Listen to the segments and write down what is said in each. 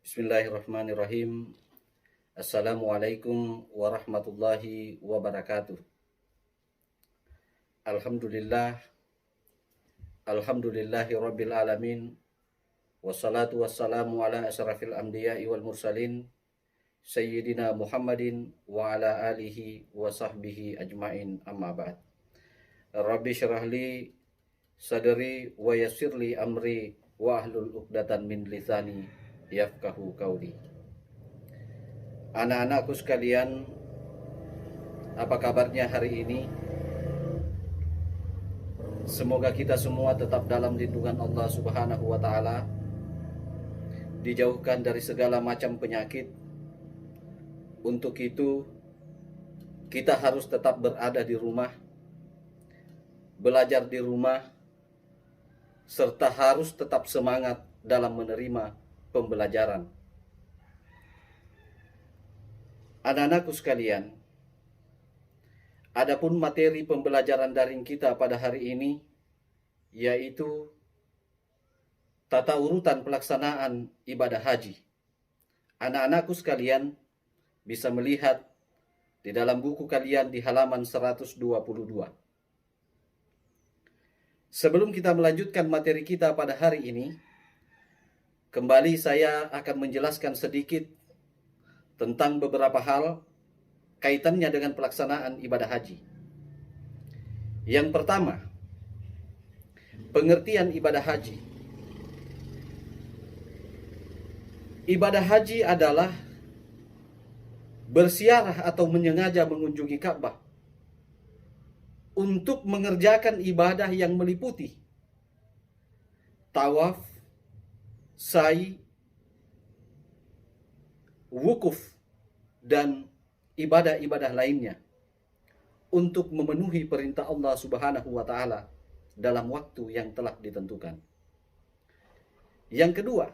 Bismillahirrahmanirrahim. Assalamualaikum warahmatullahi wabarakatuh. Alhamdulillah, alhamdulillahi rabbil alamin. Wassalatu wassalamu ala asrafil anbiya'i wal mursalin, Sayyidina Muhammadin wa ala alihi wa sahbihi ajmain, amma ba'd. Rabbi syrahli sadri wa yassirli amri wa ahlul uqdatan min lisani yafqahu qauli. Anak-anakku sekalian, apa kabarnya hari ini? Semoga kita semua tetap dalam lindungan Allah Subhanahu wa taala, dijauhkan dari segala macam penyakit. Untuk itu, kita harus tetap berada di rumah, belajar di rumah, serta harus tetap semangat dalam menerima pembelajaran. Anak-anakku sekalian, adapun materi pembelajaran daring kita pada hari ini yaitu tata urutan pelaksanaan ibadah haji. Anak-anakku sekalian bisa melihat di dalam buku kalian di halaman 122. Sebelum kita melanjutkan materi kita pada hari ini, kembali saya akan menjelaskan sedikit tentang beberapa hal kaitannya dengan pelaksanaan ibadah haji. Yang pertama, pengertian ibadah haji. Ibadah haji adalah berziarah atau menyengaja mengunjungi Ka'bah untuk mengerjakan ibadah yang meliputi tawaf, sa'i, wukuf, dan ibadah-ibadah lainnya untuk memenuhi perintah Allah Subhanahu wa taala dalam waktu yang telah ditentukan. Yang kedua,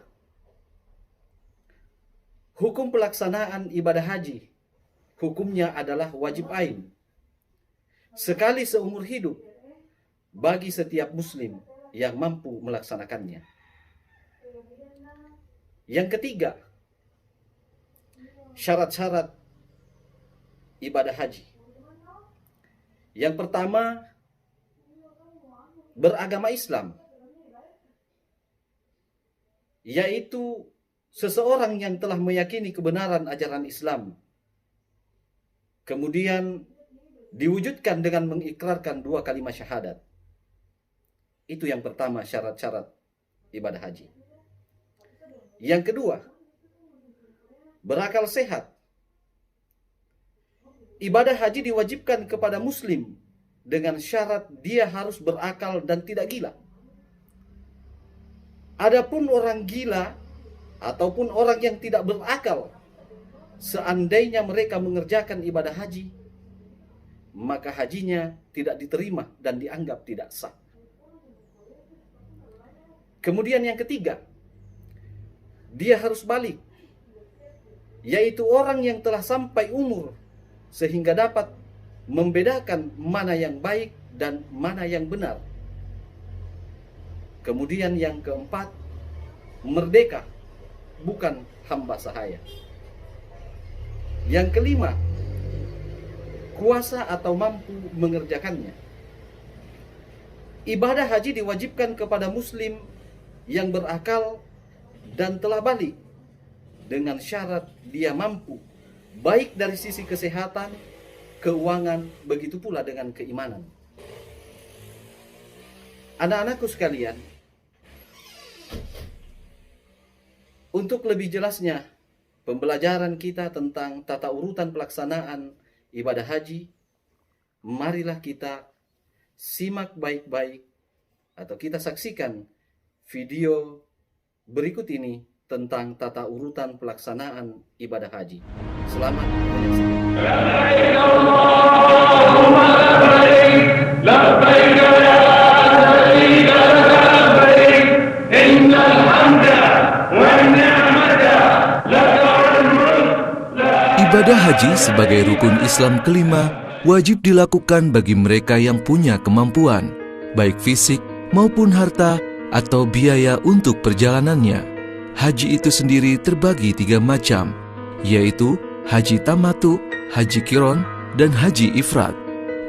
hukum pelaksanaan ibadah haji. Hukumnya adalah wajib ain, sekali seumur hidup bagi setiap muslim yang mampu melaksanakannya. Yang ketiga, syarat-syarat ibadah haji. Yang pertama, beragama Islam, yaitu seseorang yang telah meyakini kebenaran ajaran Islam, kemudian diwujudkan dengan mengikrarkan 2 kalimat syahadat. Itu yang pertama, syarat-syarat ibadah haji. Yang kedua, berakal sehat. Ibadah haji diwajibkan kepada muslim dengan syarat dia harus berakal dan tidak gila. Adapun orang gila ataupun orang yang tidak berakal, seandainya mereka mengerjakan ibadah haji, maka hajinya tidak diterima dan dianggap tidak sah. Kemudian yang ketiga, dia harus balik, yaitu orang yang telah sampai umur sehingga dapat membedakan mana yang baik dan mana yang benar. Kemudian yang keempat, merdeka, bukan hamba sahaya. Yang kelima, kuasa atau mampu mengerjakannya. Ibadah haji diwajibkan kepada muslim yang berakal dan telah balik dengan syarat dia mampu, baik dari sisi kesehatan, keuangan, begitu pula dengan keimanan. Anak-anakku sekalian, untuk lebih jelasnya pembelajaran kita tentang tata urutan pelaksanaan ibadah haji, marilah kita simak baik-baik atau kita saksikan video berikut ini tentang tata urutan pelaksanaan ibadah haji. Selamat menyaksikan. Labbaik Allahumma labbaik, labbaik la syarika lak labbaik, innal hamda wan ni'mata lak wal mulk. Ibadah haji sebagai rukun Islam kelima wajib dilakukan bagi mereka yang punya kemampuan, baik fisik maupun harta atau biaya untuk perjalanannya. haji itu sendiri terbagi 3 macam, yaitu haji tamattu, haji qiron, dan haji ifrad.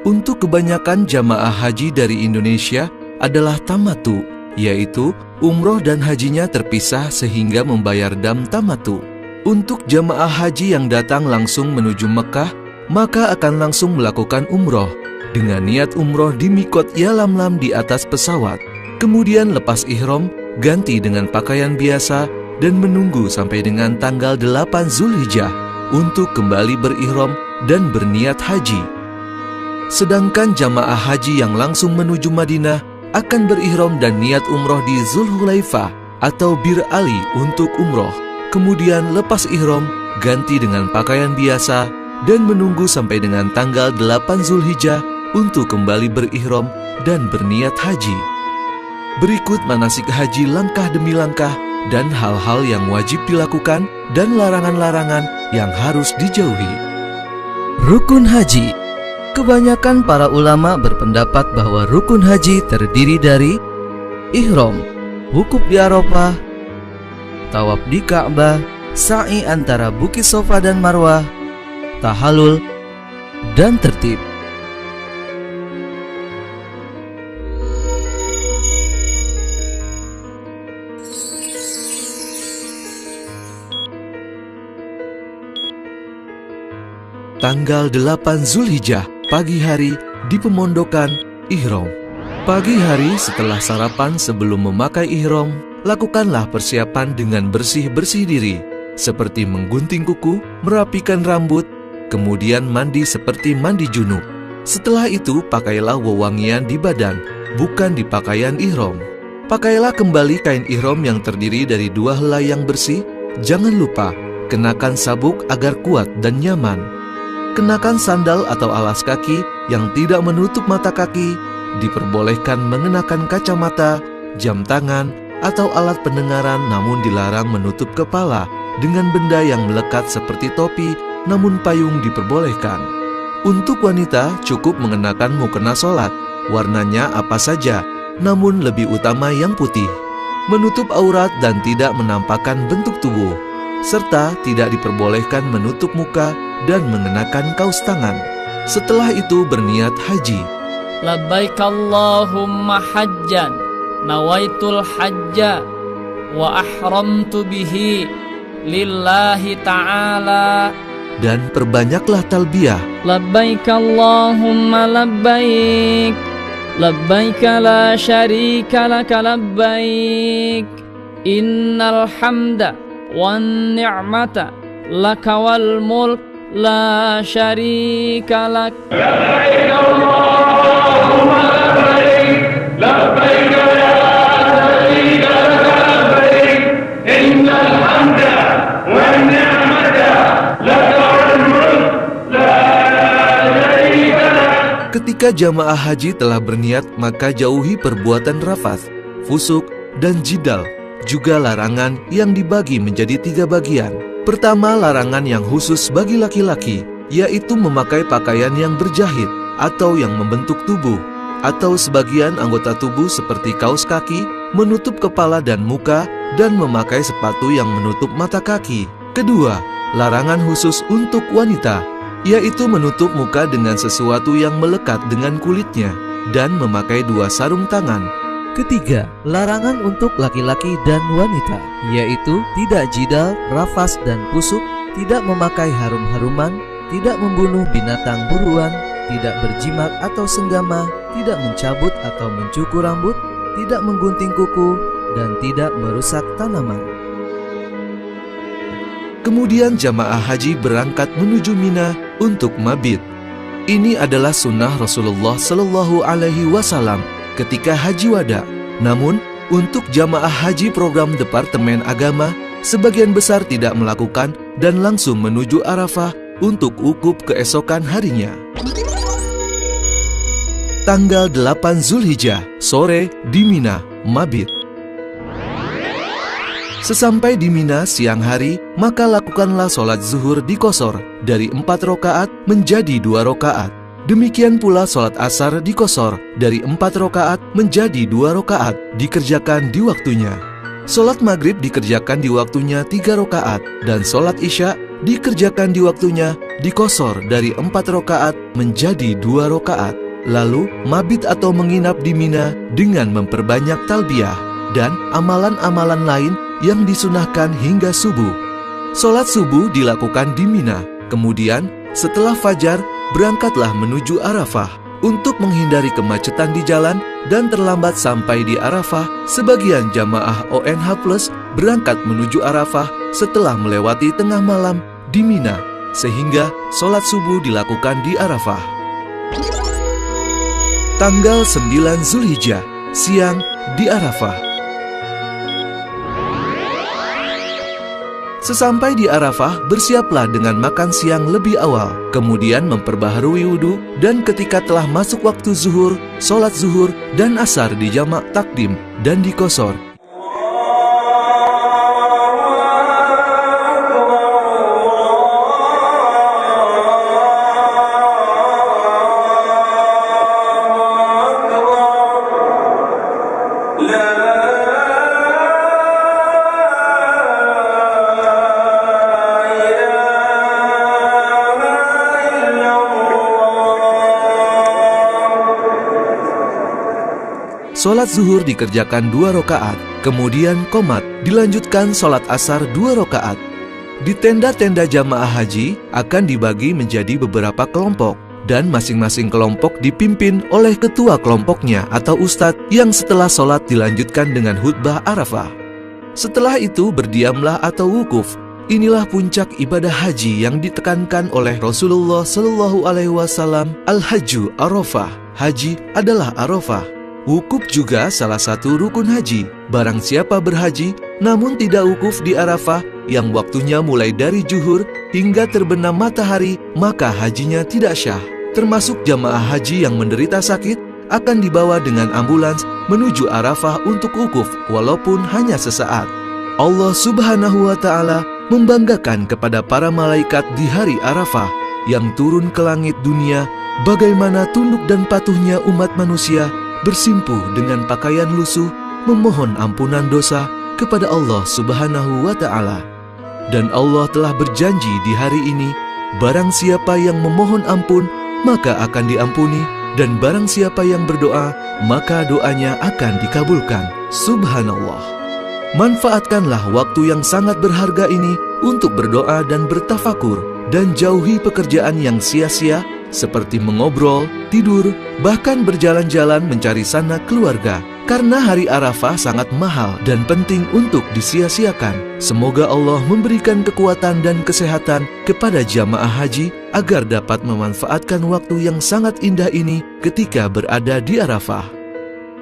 Untuk kebanyakan jamaah haji dari Indonesia adalah tamattu, yaitu umroh dan hajinya terpisah sehingga membayar dam tamattu. Untuk jamaah haji yang datang langsung menuju Mekah, maka akan langsung melakukan umroh dengan niat umroh di Miqat Yalamlam di atas pesawat. Kemudian lepas ihram, ganti dengan pakaian biasa dan menunggu sampai dengan tanggal 8 Zulhijjah untuk kembali berihram dan berniat haji. Sedangkan jamaah haji yang langsung menuju Madinah akan berihram dan niat umroh di Zulhulaifah atau Bir Ali untuk umroh. Kemudian lepas ihram, ganti dengan pakaian biasa dan menunggu sampai dengan tanggal 8 Zulhijjah untuk kembali berihram dan berniat haji. Berikut manasik haji langkah demi langkah dan hal-hal yang wajib dilakukan dan larangan-larangan yang harus dijauhi. Rukun haji. Kebanyakan para ulama berpendapat bahwa rukun haji terdiri dari ihram, wukuf di Arafah, tawaf di Ka'bah, sa'i antara Bukit Safa dan Marwah, tahallul, dan tertib. Tanggal 8 Zulhijjah, pagi hari di pemondokan ihram. Pagi hari setelah sarapan sebelum memakai ihram, lakukanlah persiapan dengan bersih-bersih diri, seperti menggunting kuku, merapikan rambut, kemudian mandi seperti mandi junub. Setelah itu, pakailah wewangian di badan, bukan di pakaian ihram. Pakailah kembali kain ihram yang terdiri dari 2 helai yang bersih. Jangan lupa, kenakan sabuk agar kuat dan nyaman. Kenakan sandal atau alas kaki yang tidak menutup mata kaki. Diperbolehkan mengenakan kacamata, jam tangan, atau alat pendengaran, namun dilarang menutup kepala dengan benda yang melekat seperti topi, namun payung diperbolehkan. Untuk wanita cukup mengenakan mukena sholat, warnanya apa saja, namun lebih utama yang putih. Menutup aurat dan tidak menampakkan bentuk tubuh, serta tidak diperbolehkan menutup muka dan mengenakan kaos tangan. Setelah itu berniat haji. Labbaik Allahumma hajjan, nawaitul hajja, wa ahramtu bihi lillahi ta'ala. Dan perbanyaklah talbiyah. Labbaik Allahumma labbaik, labbaik la syarika laka labbaik, innal hamda wan ni'mata laka wal mulk la syarika lak. لبيك اللهم لبيك لبيك لا شريك لك لبيك إن الحمد والنعمة لك والملك لا شريك لك. Ketika jamaah haji telah berniat, maka jauhi perbuatan rafath, fusuk, dan jidal. Juga larangan yang dibagi menjadi 3 bagian. Pertama, larangan yang khusus bagi laki-laki, yaitu memakai pakaian yang berjahit atau yang membentuk tubuh, atau sebagian anggota tubuh seperti kaos kaki, menutup kepala dan muka, dan memakai sepatu yang menutup mata kaki. Kedua, larangan khusus untuk wanita, yaitu menutup muka dengan sesuatu yang melekat dengan kulitnya, dan memakai 2 sarung tangan. Ketiga, larangan untuk laki-laki dan wanita, yaitu tidak jidal, rafas, dan pusuk, tidak memakai harum-haruman, tidak membunuh binatang buruan, tidak berjimat atau senggama, tidak mencabut atau mencukur rambut, tidak menggunting kuku, dan tidak merusak tanaman. Kemudian jamaah haji berangkat menuju Mina untuk mabit. Ini adalah sunnah Rasulullah Shallallahu Alaihi Wasallam ketika haji wada. Namun, untuk jamaah haji program Departemen Agama, sebagian besar tidak melakukan dan langsung menuju Arafah untuk wukuf keesokan harinya. Tanggal 8 Zulhijjah, sore di Mina, mabit. Sesampai di Mina siang hari, maka lakukanlah sholat zuhur di Qashar dari 4 rakaat menjadi 2 rakaat. Demikian pula sholat asar di Qashar dari 4 rakaat menjadi 2 rakaat, dikerjakan di waktunya. Solat maghrib dikerjakan di waktunya 3 rakaat dan solat isya dikerjakan di waktunya dikosor dari 4 rakaat menjadi 2 rakaat. Lalu mabit atau menginap di Mina dengan memperbanyak talbiyah dan amalan-amalan lain yang disunahkan hingga subuh. Solat subuh dilakukan di Mina. Kemudian setelah fajar berangkatlah menuju Arafah. Untuk menghindari kemacetan di jalan dan terlambat sampai di Arafah, sebagian jamaah ONH Plus berangkat menuju Arafah setelah melewati tengah malam di Mina, sehingga sholat subuh dilakukan di Arafah. Tanggal 9 Zulhijjah, siang di Arafah. Sesampai di Arafah, bersiaplah dengan makan siang lebih awal, kemudian memperbaharui wudhu, dan ketika telah masuk waktu zuhur, sholat zuhur dan asar di jamak takdim dan dikosor. Sholat zuhur dikerjakan 2 rakaat, kemudian qomat, dilanjutkan sholat asar 2 rakaat. Di tenda-tenda jamaah haji akan dibagi menjadi beberapa kelompok, dan masing-masing kelompok dipimpin oleh ketua kelompoknya atau ustadz yang setelah sholat dilanjutkan dengan khutbah Arafah. Setelah itu berdiamlah atau wukuf. Inilah puncak ibadah haji yang ditekankan oleh Rasulullah SAW. Al-Hajju Arafah, haji adalah Arafah. Wukuf juga salah satu rukun haji. Barang siapa berhaji namun tidak wukuf di Arafah yang waktunya mulai dari zuhur hingga terbenam matahari, maka hajinya tidak syah. Termasuk jamaah haji yang menderita sakit akan dibawa dengan ambulans menuju Arafah untuk wukuf walaupun hanya sesaat. Allah Subhanahu wa Ta'ala membanggakan kepada para malaikat di hari Arafah yang turun ke langit dunia bagaimana tunduk dan patuhnya umat manusia bersimpuh dengan pakaian lusuh memohon ampunan dosa kepada Allah Subhanahu wa Ta'ala. Dan Allah telah berjanji di hari ini, barang siapa yang memohon ampun maka akan diampuni, dan barang siapa yang berdoa maka doanya akan dikabulkan. Subhanallah. Manfaatkanlah waktu yang sangat berharga ini untuk berdoa dan bertafakur, dan jauhi pekerjaan yang sia-sia seperti mengobrol, tidur, bahkan berjalan-jalan mencari sanak keluarga. Karena hari Arafah sangat mahal dan penting untuk disia-siakan. Semoga Allah memberikan kekuatan dan kesehatan kepada jamaah haji agar dapat memanfaatkan waktu yang sangat indah ini ketika berada di Arafah.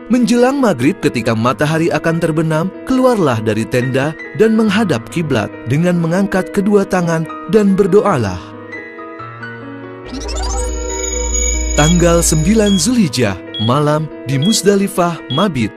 Menjelang maghrib ketika matahari akan terbenam, keluarlah dari tenda dan menghadap kiblat dengan mengangkat kedua tangan dan berdoalah. Tanggal 9 Zulhijjah, malam di Musdalifah mabit.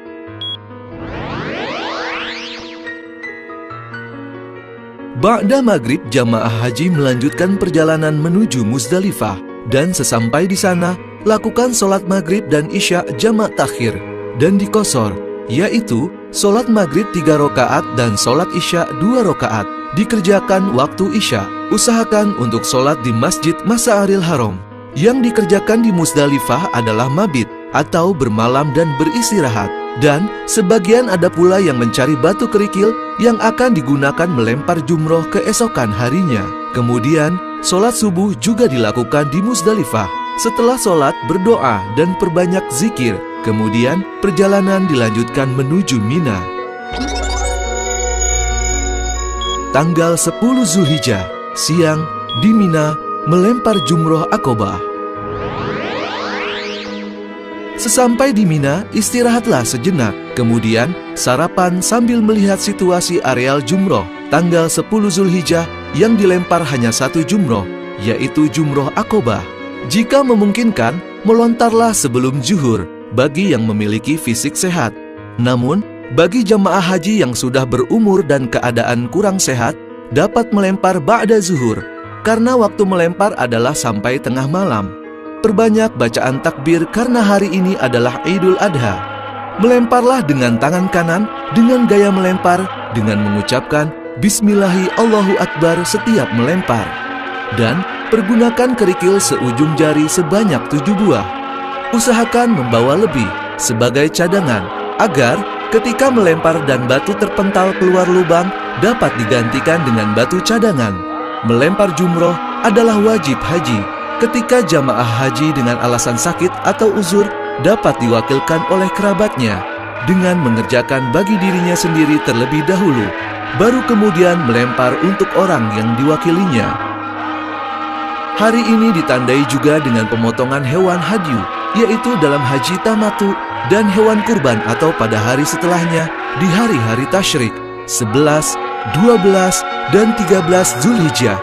Ba'da maghrib, jamaah haji melanjutkan perjalanan menuju Musdalifah, dan sesampai di sana, lakukan sholat maghrib dan isya jamak takhir dan dikosor, yaitu sholat maghrib 3 rakaat dan sholat isya 2 rakaat. Dikerjakan waktu isya. Usahakan untuk sholat di Masjid Masy'aril Haram. Yang dikerjakan di Musdalifah adalah mabit atau bermalam dan beristirahat. Dan sebagian ada pula yang mencari batu kerikil yang akan digunakan melempar jumroh keesokan harinya. Kemudian sholat subuh juga dilakukan di Musdalifah. Setelah sholat berdoa dan perbanyak zikir. Kemudian perjalanan dilanjutkan menuju Mina. Tanggal 10 Zulhijjah, siang di Mina melempar jumroh Aqobah. Sesampai di Mina, istirahatlah sejenak. Kemudian sarapan sambil melihat situasi areal jumroh. Tanggal 10 Zulhijjah yang dilempar hanya 1 jumroh, yaitu jumroh Aqobah. Jika memungkinkan, melontarlah sebelum zuhur bagi yang memiliki fisik sehat. Namun, bagi jamaah haji yang sudah berumur dan keadaan kurang sehat, dapat melempar ba'da zuhur, karena waktu melempar adalah sampai tengah malam. Perbanyak bacaan takbir karena hari ini adalah Idul Adha. Melemparlah dengan tangan kanan dengan gaya melempar dengan mengucapkan Bismillahi Allahu Akbar setiap melempar. Dan pergunakan kerikil seujung jari sebanyak 7 buah. Usahakan membawa lebih sebagai cadangan agar ketika melempar dan batu terpental keluar lubang dapat digantikan dengan batu cadangan. Melempar jumroh adalah wajib haji. Ketika jamaah haji dengan alasan sakit atau uzur dapat diwakilkan oleh kerabatnya dengan mengerjakan bagi dirinya sendiri terlebih dahulu, baru kemudian melempar untuk orang yang diwakilinya. Hari ini ditandai juga dengan pemotongan hewan hadyu, yaitu dalam haji tamatu dan hewan kurban atau pada hari setelahnya di hari-hari tasyrik 11, 12, dan 13 Zulhijjah.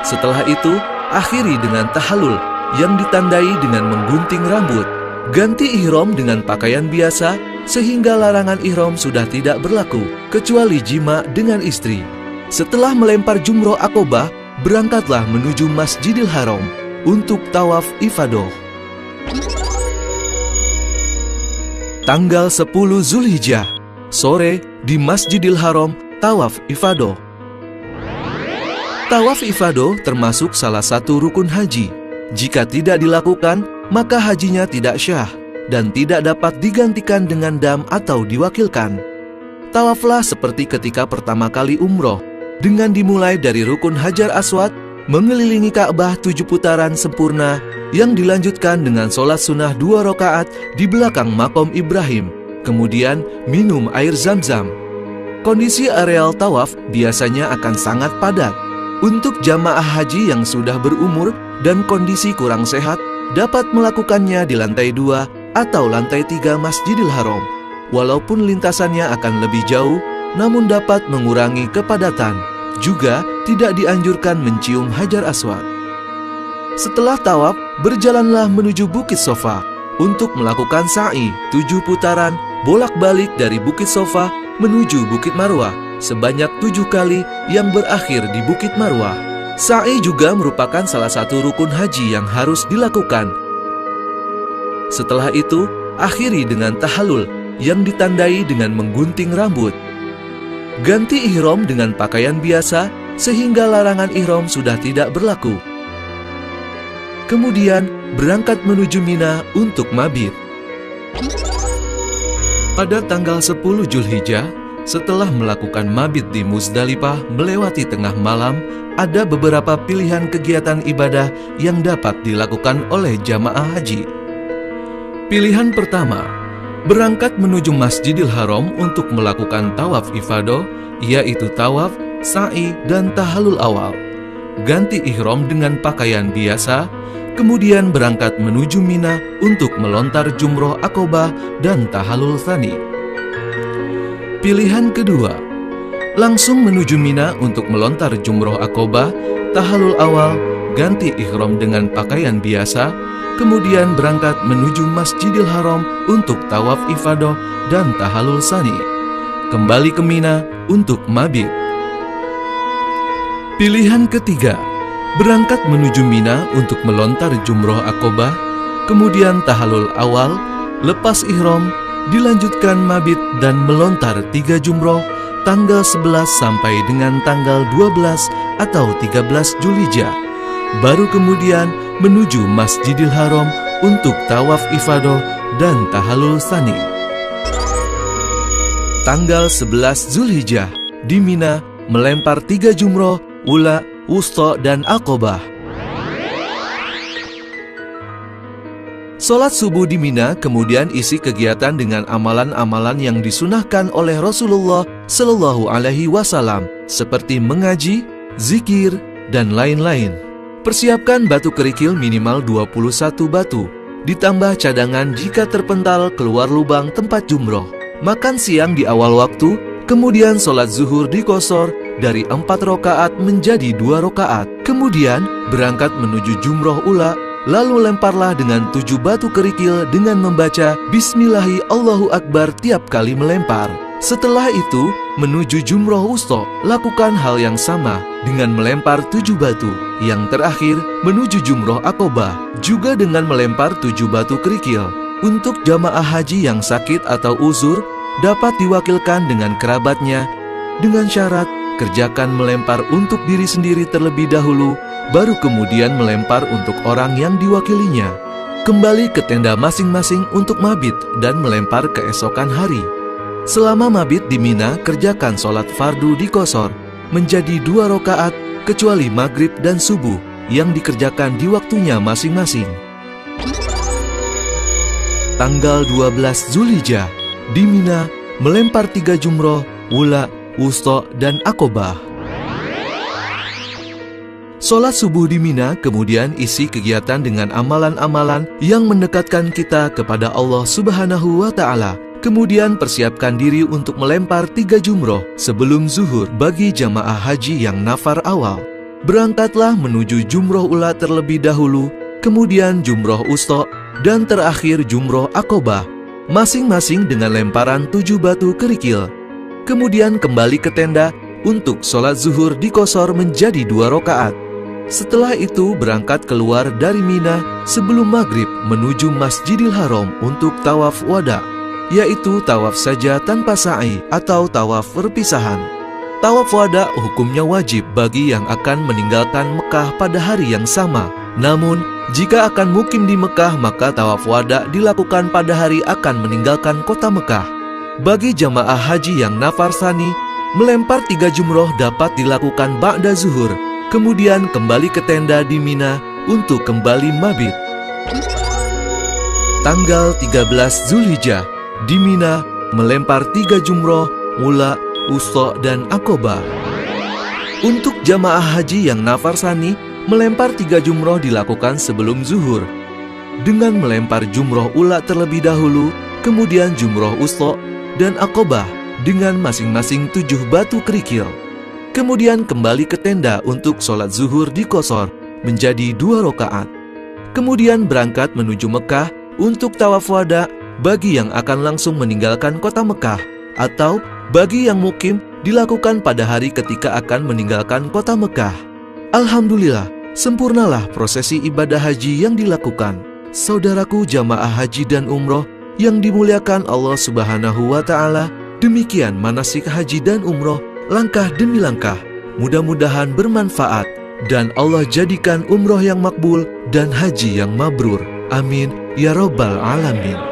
Setelah itu, akhiri dengan tahallul yang ditandai dengan menggunting rambut. Ganti ihram dengan pakaian biasa sehingga larangan ihram sudah tidak berlaku kecuali jima dengan istri. Setelah melempar jumroh Aqobah, berangkatlah menuju Masjidil Haram untuk tawaf ifadah. Tanggal 10 Zulhijjah, sore di Masjidil Haram tawaf ifadah. Tawaf ifadah termasuk salah satu rukun haji. Jika tidak dilakukan, maka hajinya tidak syah dan tidak dapat digantikan dengan dam atau diwakilkan. Tawaflah seperti ketika pertama kali umroh, dengan dimulai dari rukun Hajar Aswad, mengelilingi Ka'bah 7 putaran sempurna, yang dilanjutkan dengan sholat sunnah 2 rakaat di belakang makom Ibrahim, kemudian minum air zam-zam. Kondisi areal tawaf biasanya akan sangat padat. Untuk jamaah haji yang sudah berumur dan kondisi kurang sehat, dapat melakukannya di lantai 2 atau lantai 3 Masjidil Haram. Walaupun lintasannya akan lebih jauh, namun dapat mengurangi kepadatan. Juga tidak dianjurkan mencium Hajar Aswad. Setelah tawaf, berjalanlah menuju Bukit Sofa untuk melakukan sa'i 7 putaran bolak-balik dari Bukit Sofa menuju Bukit Marwah sebanyak 7 kali yang berakhir di Bukit Marwah. Sa'i juga merupakan salah satu rukun haji yang harus dilakukan. Setelah itu, akhiri dengan tahallul yang ditandai dengan menggunting rambut. Ganti ihram dengan pakaian biasa sehingga larangan ihram sudah tidak berlaku. Kemudian berangkat menuju Mina untuk mabit. Pada tanggal 10 Zulhijjah, setelah melakukan mabit di Muzdalifah melewati tengah malam, ada beberapa pilihan kegiatan ibadah yang dapat dilakukan oleh jamaah haji. Pilihan pertama, berangkat menuju Masjidil Haram untuk melakukan tawaf ifadah, yaitu tawaf, sa'i, dan tahallul awal. Ganti ihram dengan pakaian biasa, kemudian berangkat menuju Mina untuk melontar jumroh Aqobah dan tahallul tsani. Pilihan kedua, langsung menuju Mina untuk melontar jumroh Aqobah, tahallul awal, ganti ihram dengan pakaian biasa, kemudian berangkat menuju Masjidil Haram untuk tawaf ifadah dan tahallul tsani. Kembali ke Mina untuk mabit. Pilihan ketiga, berangkat menuju Mina untuk melontar jumroh Aqobah, kemudian tahallul awal, lepas ihram, dilanjutkan mabit dan melontar 3 jumroh tanggal 11 sampai dengan tanggal 12 atau 13 Zulhijjah. Baru kemudian menuju Masjidil Haram untuk tawaf ifadah dan tahallul tsani. Tanggal 11 Zulhijjah di Mina melempar 3 jumroh, ula, wusta, dan Aqobah. Sholat subuh di Mina kemudian isi kegiatan dengan amalan-amalan yang disunahkan oleh Rasulullah Shallallahu Alaihi Wasallam seperti mengaji, zikir, dan lain-lain. Persiapkan batu kerikil minimal 21 batu, ditambah cadangan jika terpental keluar lubang tempat jumroh. Makan siang di awal waktu, kemudian sholat zuhur dikosor dari 4 rakaat menjadi 2 rakaat. Kemudian berangkat menuju jumroh ula, lalu lemparlah dengan 7 batu kerikil dengan membaca Bismillahi Allahu Akbar tiap kali melempar. Setelah itu, menuju jumroh wusta, lakukan hal yang sama dengan melempar 7 batu. Yang terakhir, menuju jumroh Aqobah, juga dengan melempar 7 batu kerikil. Untuk jamaah haji yang sakit atau uzur, dapat diwakilkan dengan kerabatnya, dengan syarat kerjakan melempar untuk diri sendiri terlebih dahulu, baru kemudian melempar untuk orang yang diwakilinya. Kembali ke tenda masing-masing untuk mabit dan melempar keesokan hari. Selama mabit di Mina, kerjakan sholat fardu di Qashar menjadi 2 rakaat, kecuali maghrib dan subuh yang dikerjakan di waktunya masing-masing. Tanggal 12 Zulhijjah, di Mina, melempar 3 jumroh, wula, wusta, dan akobah. Sholat subuh di Mina kemudian isi kegiatan dengan amalan-amalan yang mendekatkan kita kepada Allah Subhanahu wa Ta'ala. Kemudian persiapkan diri untuk melempar 3 jumroh sebelum zuhur bagi jamaah haji yang nafar awal. Berangkatlah menuju jumroh ula terlebih dahulu, kemudian jumroh wusta, dan terakhir jumroh akobah, masing-masing dengan lemparan 7 batu kerikil. Kemudian kembali ke tenda untuk sholat zuhur di Qashar menjadi 2 rakaat. Setelah itu berangkat keluar dari Mina sebelum maghrib menuju Masjidil Haram untuk tawaf wada, yaitu tawaf saja tanpa sa'i atau tawaf perpisahan. Tawaf wada hukumnya wajib bagi yang akan meninggalkan Mekah pada hari yang sama. Namun, jika akan mukim di Mekah, maka tawaf wada dilakukan pada hari akan meninggalkan kota Mekah. Bagi jamaah haji yang nafar tsani, melempar 3 jumroh dapat dilakukan ba'da zuhur, kemudian kembali ke tenda di Mina untuk kembali mabit. Tanggal 13 Zulhijjah, di Mina, melempar 3 jumroh, wula, wusta, dan akobah. Untuk jamaah haji yang nafar tsani, melempar 3 jumroh dilakukan sebelum zuhur, dengan melempar jumroh ula terlebih dahulu, kemudian jumroh wusta dan akobah dengan masing-masing 7 batu kerikil. Kemudian kembali ke tenda untuk sholat zuhur di Qashar menjadi 2 rakaat. Kemudian berangkat menuju Mekah untuk tawaf wada bagi yang akan langsung meninggalkan kota Mekah, atau bagi yang mukim dilakukan pada hari ketika akan meninggalkan kota Mekah. Alhamdulillah, sempurnalah prosesi ibadah haji yang dilakukan. Saudaraku jamaah haji dan umroh yang dimuliakan Allah Subhanahu wa Ta'ala, demikian manasik haji dan umroh langkah demi langkah. Mudah-mudahan bermanfaat dan Allah jadikan umroh yang makbul dan haji yang mabrur. Amin ya rabbal alamin.